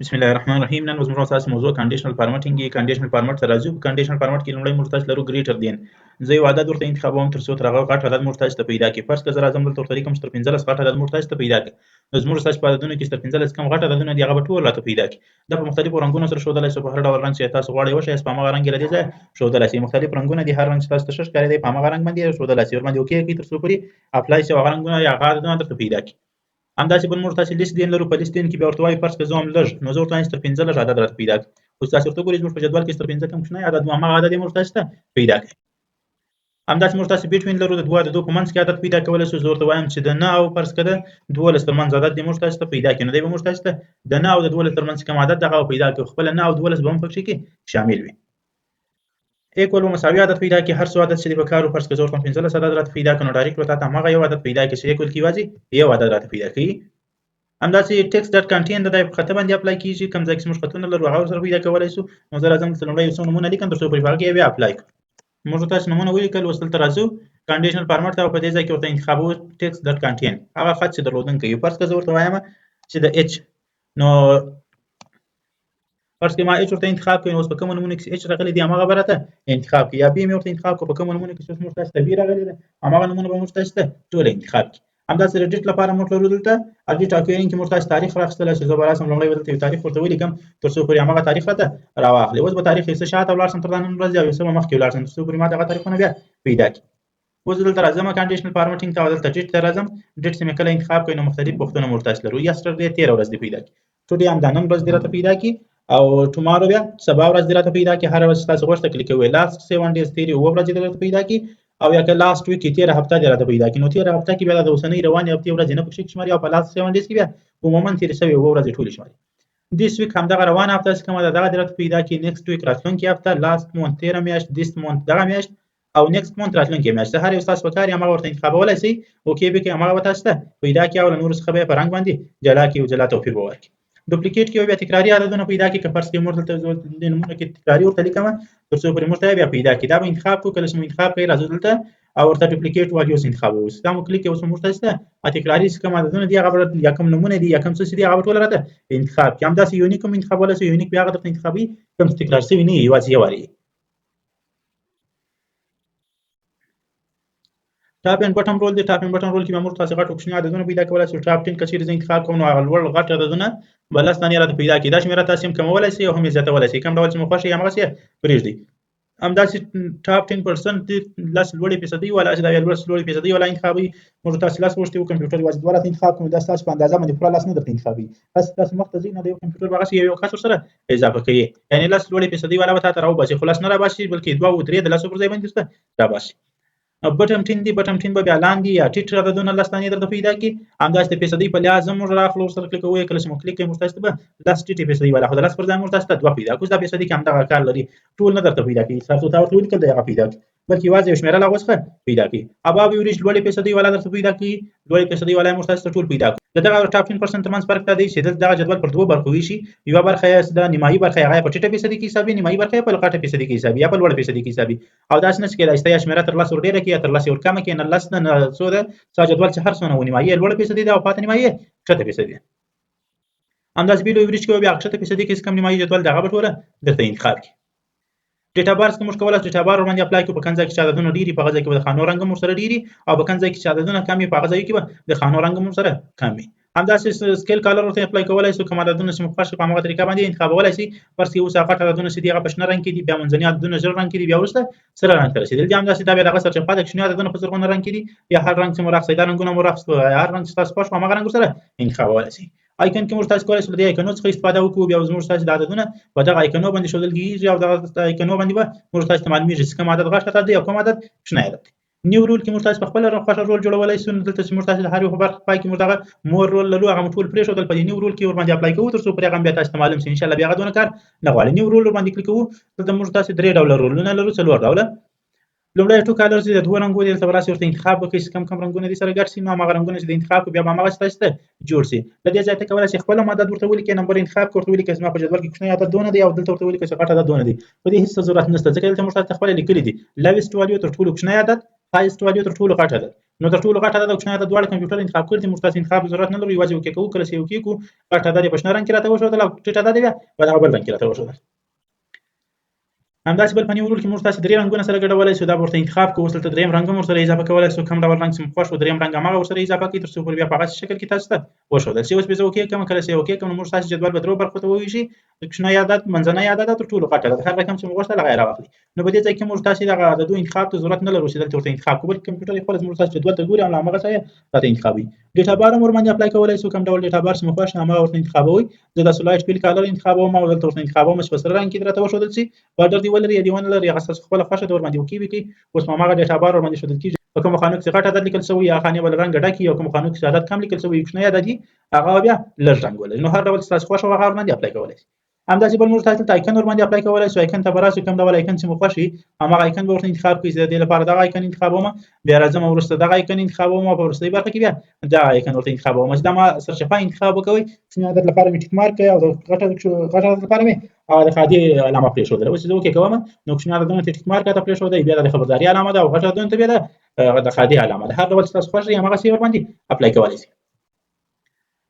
بسم الله الرحمن الرحیم. نن زموږ اساسي موضوع کنډیشنل فارمټینګ دی. کنډیشنل فارمټ ته راځو. په کنډیشنل فارمټ کې لومړی موږ تاسو لرو ګریټر دین. زه یو عدد ورته انتخابوم تر څو تر هغه غټ عدد موږ تاسو ته پیدا کړي. فرض کړه زه راځم دلته ورته لیکم چې تر 15 غټ عدد موږ تاسو ته پیدا کړي. نو زموږ تاسو په عددونو کې تر 15 کم غټ عددونه دي هغه به ټول راته پیدا کړي. دا په مختلفو رنګونو سره ښودلای شو. په هر ډول رنګ چې تاسو غواړئ وښایئ په هغه رنګ لري ځای ښودلای شي. مختلف رنګونه دي، هر رنګ چې تاسو ته ښه ښکاري دی په هغه رنګ باندې ښودلای شي. ورباندې اوکې کړئ تر څو پورې اپلای شي هغه رنګونه یا هغه عددونه درته پیدا کړي. همداسې بل موږ تاسو لیست دین لرو. په لیست دین کې بیا ورته وایي فرض کړه زه هم لږ، نو زه ورته وایم چې تر 15 لږ عدد راته پیدا کړي. اوس تاسو ورته ګورئ زموږ په جدول کې تر 15 کم کوچنی عدد و، هماغه عدد یې موږ تاسو ته پیدا کړي. همداسې موږ تاسو بیټوین لرو. د دوه عددو په منځ کې عدد پیدا کولی شو. زه ورته وایم چې د 9 او فرض کړه 12 تر منځ عدد دې موږ تاسو ته پیدا کړي. نو دی به موږ تاسو ته د 9 او د 12 تر منځ کوم عدد دغه پیدا کړي. خپل 9 او 12 به هم پکې کې شامل وي. ایکوال و مساوي عدد پیدا کړي. هر څو عدد چې دی په کار فرض کړه زه ورته 15 عدد راته پیدا کړي. نو ډایرکټ ورته هماغه یو عدد پیدا کړي چې ایکوال کې یوازې یو عدد راته پیدا کړي. همداسې ټیکسټ ډاټ کنټین د په خطه باندې اپلای کیږي. کوم ځای کې موږ خطونه لرو هغه سره پیدا کولای شو. نو زه راځم چې لومړی یو څو نمونه لیکم تر څو پرې هغه بیا اپلای کړم. موږ تاسو نمونه ولیکل. اوس دلته راځو کنډیشنل فارمټ ته، په دې ځای کې ورته انتخابو ټیکسټ ډاټ کنټین هغه خط چې درلودونکی وي. فرض کړه زه ورته وایم چې د اچ، نو فرض کړه ما اچ ورته انتخاب کړ. نو اوس په کوم نمونه کې اچ راغلی دی هماغه به راته انتخاب کړي، یا بي مې ورته انتخاب کړ. په کوم نمونه کې چې موږ تاسو ته بي راغلی دی هماغه نمونه به موږ تاسو ته ټول انتخاب کړي. همداسې ريډیټ لپاره موږ لرو دلته اډیټ اکویرینګ کې موږ تاسو تاریخ راخستلی شو. زه به راسم لومړی به دلته یو تاریخ ورته ولیکم تر څو پورې هماغه تاریخ راته راواخلي. اوس به تاریخ یې څه شاته ولاړ شم تر دا نن ورځې او یو څه به مخکې ولاړ شم تر څو پورې ما دغه تاریخونه بیا پیدا کړي. اوس دلته راځم کنډیشنل فارمټینګ ته، دلته ډیټ ته راځم. ډیټ چې مې کله انتخاب کړئ نو مختلف وختونه موږ تاسو لرو. یسټرډے 13 ورځ دې پیدا کړي، ټوډے هم دا نن ورځ دې راته پیدا کړي، او ټومارو بیا سبا ورځ دې راته پیدا کړي. هر ورځ تاسو غوښته کلیک کوئ. لاست 7 ډیز تیری او ورځ دې راته پیدا کړي، او یا که لاست ویک کې 13 هفته دې راته پیدا کړي. نو 13 هفته کې بیا د اوسنۍ روانې هفتې ورځې نه پکې شماري، او په لاست 7 ډیز کې بیا عموما تیرې شوې او ورځې ټولې شماري. دیس ویک همدغه روانه هفته چې کومه ده دغه دې راته پیدا کړي. نیکسټ ویک راتلونکې هفته، لاست مونث 13 میاشت، دیس مونث دغه میاشت، او نیکسټ مونث راتلونکې میاشت. هر یو تاسو په کار هماغه ورته انتخابولی شئ. اوکې به کې هماغه به تاسو ته پیدا کړي، او له نورو څخه به یې په رنګ باندې جلا کړي او جلا توپیر به ورکړي. ډوپلیکیټ کې بیا تکراري عددونه پیدا کړي. که فرض کړئ موږ دلته د نمونه کې تکراري ورته لیکم تر څو پورې موږ ته بیا پیدا کړي. دا به انتخاب کړو. کله چې مو انتخاب کړئ راځو دلته او ورته ډوپلیکیټ والیوز انتخابوو. دا مو کلیک اوس موږ تاسو ته تکراري کوم عددونه دي هغه یا کوم نمونه دي یا کوم څه دي هغه ټول راته انتخاب کړي. همداسې یونیک هم انتخابولی شئ. یونیک بیا هغه درته انتخابوي کوم چې تکرار شوي نه وي، یوازې یو واري. ټاپ اینډ بټم رول دی. ټاپ اینډ بټم رول کې به موږ تاسو غټ او کوچني عددونه پیدا کولی شو. ټاپ 10 که چیرې زه انتخاب کوم نو هغه لوړ غټ عددونه به 10 دانې راته پیدا کړي. دا شمېره تاسو هم کمولی شئ او هم یې زیاتولی شئ. کوم ډول چې مو خوښ وي هماغسې پرېږدئ. همداسې ټاپ 10% 10 لوړې فیصدۍ والا چې دا لوړ فیصدۍ والا انتخابوي. موږ تاسو 10 غوښتي وو، کمپیوټر یوازې 2 راته انتخاب کوم. دا ستاسو په اندازه باندې پوره 10 نه درته انتخابوي. تاسو مخ ته ځئ نو د یو کمپیوټر به هغسې یو کس ورسره اضافه کوي. یعنې 10 لوړې فیصدۍ والا به تاته راوباسي، خو 10 نه راباسي بلکې 2 او 3 د 10 پر ځای باندې درته راباسي. بټم 10 دی. بټم 10 به بیا لاندې یا ټیټ عددونه 10 دانې درته پیدا کړي. همداسې د فیصدۍ په لحاظ هم موږ راخلو ورسره کلیک کوئ. کله چې مو کلیک کوئ موږ تاسو ته به 10 ټیټې فیصدۍ والا، خو د 10 پر ځای موږ تاسو ته 2 پیدا کړو. دا فیصدۍ کې همدغه کار لري، ټول نه درته پیدا کوي. تاسو ته ورته ولیکل دی هغه پیدا کړي، بلکې یوازې یو شمېره له هغو څخه پیدا کړي. اباو ایوریج لوړې فیصدۍ والا درته پیدا کړي. لوړې فیصدۍ والا موږ تاسو ته ټول پیدا کړو. د دغه ټاپ 10% ترمنځ فرق دا دی چې دغه جدول پر دوه برخو ویشي. یوه برخه یې د نیمایي برخه هغه په ټیټه فیصدۍ کې حسابي، نیمایي برخه یې په غټه فیصدۍ کې حسابي یا په لوړه فیصدۍ کې حسابي. او داسې نه چې کېدای شي یا شمېره تر 10 ور ډېره کړي یا تر 10 ور کمه کړي. نه 10 نه څو ده ستا جدول چې هر څونه و نیمایي لوړه فیصدۍ ده او پاتې نیمایي ښکته فیصدۍ ده. همداسې بیلو ایوریج کې بیا ښکته فیصدۍ کې کم نیمایي جدول دغه به ټوله درته انتخاب کړي. ډیټا بارز کې موږ کولی شو ډیټا بار ورباندې اپلای کړو. په کوم ځای کې چې عددونه ډېر وي په هغه ځای کې به د خانو رنګ هم ورسره ډېر وي، او په کوم ځای کې چې عددونه کم وي په هغه ځای کې به د خانو رنګ هم ورسره کم وي. همداسې سکیل کالر ورته اپلای کولی شو. کوم عددونه چې مو خوښ په هماغه طریقه باندې انتخابولی شي. فرض کړئ اوس هغه غټ عددونه چې دي هغه په شنه رنګ کې دي، بیا منځني عددونه ژېړ رنګ کې دي، بیا وروسته سره رنګ ته رسېدلي دي. همداسې دا بیا دغه سرچپه ده. کوچني عددونه په زرغونه رنګ کې دي، یا هر رنګ چې مو راخیستئ دا رنګونه مو راخیستو، هر رنګ چې تاسو خوښ وو هماغه رنګ ورسره انتخابولی شئ. آیکن کې موږ تاسو کولی شو د آیکنو څخه استفاده وکړو. بیا زموږ تاسو د عددونه په دغه آیکنو باندې ښودل کېږي، او دغه آیکنو باندې به موږ تاسو ته معلومېږي چې کوم عدد غټ عدد دی او کوم عدد کوچنی عدد دی. نیو رول کې موږ تاسو په خپله خوښه رول جوړولی شو. دلته چې موږ تاسو د هر یو په برخه پای کې موږ دغه مور رول لرو هغه مو ټول پرېښودل. په دې نیو رول کې ورباندې اپلای کوو تر څو پرې هغه بیا تاسو ته معلوم شي. انشاءالله بیا هغه دونه کار نه غواړي. نیو رول ورباندې کلیک کوو. دلته موږ تاسو 3 ډوله رولونه لرو، 4 ډوله. لومړی ټو کالرز د 2 رنګو دي. دلته به راسئ ورته انتخاب وکړئ چې کوم رنګونه دي سره ګډ شي. نو هماغه رنګونه چې د انتخاب کړو بیا به هماغسې تاسو ته جوړ شي. له دې ځایه ته کولی شئ خپل هم عدد ورته ولیکئ، نمبر انتخاب کړئ، ورته ولیکئ زما په جدول کې کوچنی عدد دونه دی، او دلته ورته ولیکئ چې غټ عدد دونه دی. په دې هېڅ ضرورت نشته ځکه دلته موږ تاسو ته خپله لیکلي دي لویسټ والیو تر ټولو کوچنی عدد، هایسټ والیو تر ټولو غټ عدد. نو تر ټولو غټه دا کوچنی دا دواړه کمپیوټر انتخاب کړی دي، موږ تاسو انتخاب ضرورت نه لرو، یوازې اوکې کوو، کله چې اوکې کوو غټه دا د بشنه رنګ کې راته وښودله او ټیټه دا دی بیا په دغه بل رنګ کې راته وښودله. همداسې بل فني ورور کې موږ تاسو درې رنګونه سره ګډولی شو، دا به ورته انتخاب کوو، اوس دلته درېیم رنګ هم ورسره اضافه کولی شو، کوم ډول رنګ چې مو خوښ و درېیم رنګ هماغه ورسره اضافه کړئ تر څو پورې بیا په هغسې شکل کې تاسو ته وښودل شي. اوس به زه اوکې کوم، کله چې اوکې کوم نو موږ تاسو جدول به درو برخو ته وویشي، کوچنی عدد، منځنی عدد او تر ټولو غټ عدد، هر رقم چې مو غوښتل هغه یې راواخلئ. نو په دې ځای کې موږ تاسو دغه عددو انتخاب ته ضرورت نه لرو چې دلته ورته انتخاب کوو، بلکې کمپیوټر یې خپله زموږ تاسو جدول ته ګوري او له همغه ځایه راته انتخابوي. ډیټا بار هم ورباندې اپلای کولی شو، کوم ډول ډیټا بار چې مو خوښ هماغه ورته انتخابوئ. زه د سلایډ فیل کالر انتخابوم او دلته ورته انتخابوم چې په سره رنګ کې راته وښودل شي، بارډر دې ولري یا دې ونه لري هغه ستاسو خپله خوښه ده، ورباندې اوکې وکړئ. اوس په هماغه ډیټا بار ورباندې ښودل کېږي، په کومو خانو کې غټ عدد لیکل شوی یا خانې به له رنګه ډکې او کومو خانو کې چې عدد کم لیکل شوی کوچنی عدد وي هغه بیا لږ رنګ ولري. نو هر ډول چې تاسو خوښ وي هغه ورباندې اپلای کولی شئ. همداسې بل موږ تاسو دلته آیکن ورباندې اپلای کولی شو، آیکن ته به راشئ، کوم ډول آیکن چې مو خوښ وي هماغه آیکن به ورته انتخاب کړئ. زه د دې لپاره دغه آیکن انتخابوم، بیا راځم وروسته دغه آیکن انتخابوم او په وروستۍ برخه کې بیا دغه آیکن ورته انتخابوم. چې دا ما سرچپه انتخاب وکوئ، کوچني عدد لپاره مې ټیک مارک کړئ او د غټ عدد لپاره مې هغه د خادي علامه پرېښودله. اوس چې زه اوکې کوم نو کوچني عددونو ته ټیک مارک راته پرېښودی، بیا د خبرداري علامه ده او غټ عددونو ته بیا د خادي علامه ده. هر ډول چې تاسو خوښ وي هماغسې یې ورباندې اپلای کولی شئ.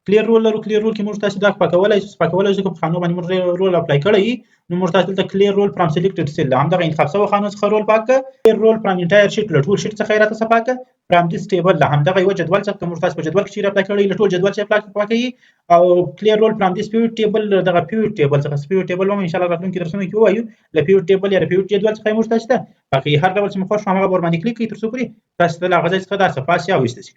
کلیر رول لرو، کلیر رول کې موږ تاسو دا پاکولی شو، پاکولی شو که په خانو باندې موږ رول اپلای کړی نو موږ تاسو دلته کلیر رول فرام سلیکټډ سیل همدغه انتخاب شوی خانو څخه رول پاک کړه. کلیر رول فرام انټایر شیټ له ټول شیټ څخه یې راته څه پاک کړه. فرام دیس ټیبل له همدغه یوه جدول څخه موږ تاسو په جدول کې چیرې اپلای کړی له ټول جدول چې پاکوي. او کلیر رول فرام دیس پیوټ ټیبل دغه پیوټ ټیبل څخه پیوټ ټیبل هم ان شاء الله راتلونکي درسونو کې ووایو، له پیوټ ټیبل یا د پیوټ جدول څخه موږ تاسو ته پاکوي. هر ډول چې مو خوښ هغه ورباندې کلیک کړئ تر څو پورې تاسو ته له هغه ځای څخه دا صفحه شي او ویسته شي.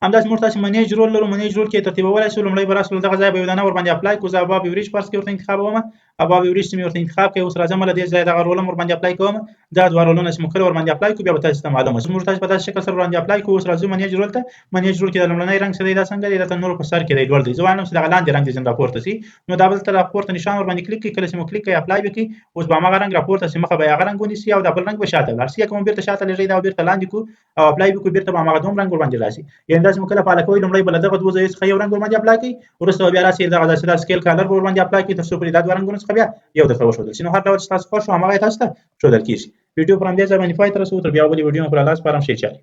همداسې موږ تاسو منیج رول لرو، منیج رول کې ترتیبولی شو. لومړی به راسو دغه ځای به یو دانه ورباندې اپلای کړو، زه اباب ایوریج فرض کړئ ورته انتخابوم، اباب ایوریج چې مې ورته انتخاب کړی. اوس راځم له دې ځایه دغه رول هم ورباندې اپلای کوم، دا دوه رولونه چې مو کله ورباندې اپلای کړو بیا به تاسو ته معلومه شي. موږ تاسو په داسې شکل سره ورباندې اپلای کړو. اوس راځو منیج رول ته. منیج رول کې د لومړنی رنګ څه دی، دا څنګه دی، دا نور په سر کې دی لوړ دی. زه وایم چې دغه لاندې رنګ دې ځین راپورته شي، نو دا دلته راپورته نشان ورباندې کلیک کړئ. کله چې مو کلیک کړئ اپلای وکړئ اوس به هماغه رنګ راپورته شي، مخه به یې هغه رنګ ونیسي او دا بل رنګ به شاته لاړ شي. یا که مو بیرته شاته لېږئ دا به بیرته لاندې کړو او اپلای وکړو بېرته به هماغه دوم رنګ ورباندې راشي. یعنې داسې مو کله فعاله کوئ لومړی به له دغه دوو ځایو څخه یو رنګ ورباندې اپلای کړئ، وروسته به بیا راسئ دغه داسې دا سکیل کالر به ورباندې اپلای کړئ تر څو پورې دا دوه رنګونو څخه بیا یو درته وښودل شي. نو هر ډول چې تاسو خوښ وو هماغه یې تاسو ته ښودل کېږي. ویډیو پر همدې ځای باندې پای ته رسوو، تر بیا بلې ویډیو پر الله سپارم. ښې چارې.